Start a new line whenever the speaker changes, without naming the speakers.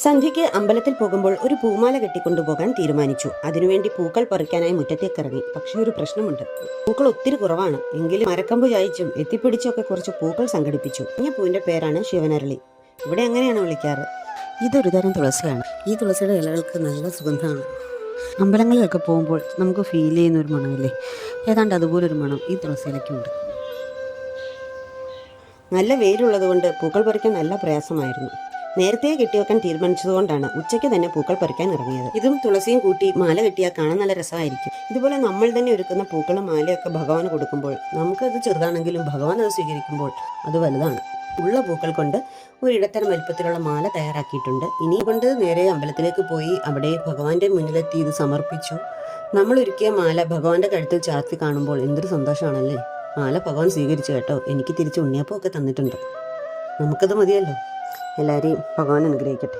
സന്ധ്യയ്ക്ക് അമ്പലത്തിൽ പോകുമ്പോൾ ഒരു പൂമാല കെട്ടിക്കൊണ്ടുപോകാൻ തീരുമാനിച്ചു. അതിനുവേണ്ടി പൂക്കൾ പറിക്കാനായി മുറ്റത്തേക്ക് ഇറങ്ങി. പക്ഷെ ഒരു പ്രശ്നമുണ്ട്. പൂക്കൾ ഒത്തിരി കുറവാണ്. എങ്കിലും മരക്കമ്പ് ചായച്ചും എത്തിപ്പിടിച്ചൊക്കെ കുറച്ച് പൂക്കൾ സംഘടിപ്പിച്ചു. ഈ പൂവിന്റെ പേരാണ് ശിവനരളി. ഇവിടെ അങ്ങനെയാണ് വിളിക്കാറ്. ഇതൊരു തരം തുളസിയാണ്. ഈ തുളസിയുടെ ഇലകൾക്ക് നല്ല സുഗന്ധമാണ്. അമ്പലങ്ങളിലൊക്കെ പോകുമ്പോൾ നമുക്ക് ഫീൽ ചെയ്യുന്ന ഒരു മണമില്ലേ, ഏതാണ്ട് അതുപോലൊരു മണം ഈ തുളസിയിലയ്ക്കുണ്ട്. നല്ല വെയിലുള്ളത് കൊണ്ട് പൂക്കൾ പറിക്കാൻ നല്ല പ്രയാസമായിരുന്നു. നേരത്തെ കെട്ടിവെക്കാൻ തീരുമാനിച്ചതുകൊണ്ടാണ് ഉച്ചയ്ക്ക് തന്നെ പൂക്കൾ പറിക്കാൻ ഇറങ്ങിയത്. ഇതും തുളസിയും കൂട്ടി മാല കെട്ടിയാൽ കാണാൻ നല്ല രസമായിരിക്കും. ഇതുപോലെ നമ്മൾ തന്നെ ഒരുക്കുന്ന പൂക്കളും മാലയൊക്കെ ഭഗവാന് കൊടുക്കുമ്പോൾ നമുക്കത് ചെറുതാണെങ്കിലും ഭഗവാൻ അത് സ്വീകരിക്കുമ്പോൾ അത് വലുതാണ്. ഉള്ള പൂക്കൾ കൊണ്ട് ഒരു ഇടത്തരം വലുപ്പത്തിലുള്ള മാല തയ്യാറാക്കിയിട്ടുണ്ട്. ഇനി കൊണ്ട് നേരെ അമ്പലത്തിലേക്ക് പോയി അവിടെ ഭഗവാന്റെ മുന്നിലെത്തി ഇത് സമർപ്പിച്ചു. നമ്മൾ ഒരുക്കിയ മാല ഭഗവാന്റെ കഴുത്തിൽ ചാർത്തി കാണുമ്പോൾ എന്തൊരു സന്തോഷമാണല്ലേ. മാല ഭഗവാൻ സ്വീകരിച്ചു കേട്ടോ. എനിക്ക് തിരിച്ച് ഉണ്ണിയപ്പം ഒക്കെ തന്നിട്ടുണ്ട്. നമുക്കത് മതിയല്ലോ. എല്ലാവരെയും ഭഗവാൻ അനുഗ്രഹിക്കട്ടെ.